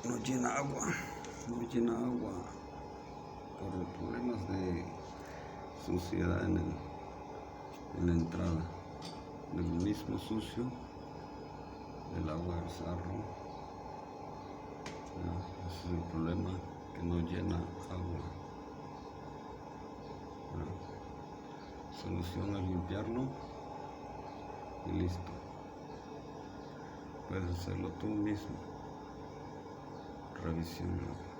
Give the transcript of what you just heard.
no llena agua, por problemas de suciedad en la entrada, del mismo sucio del agua del sarro. Ese es el problema, que no llena agua. Solución es limpiarlo y listo. Puedes hacerlo tú mismo. Revisión.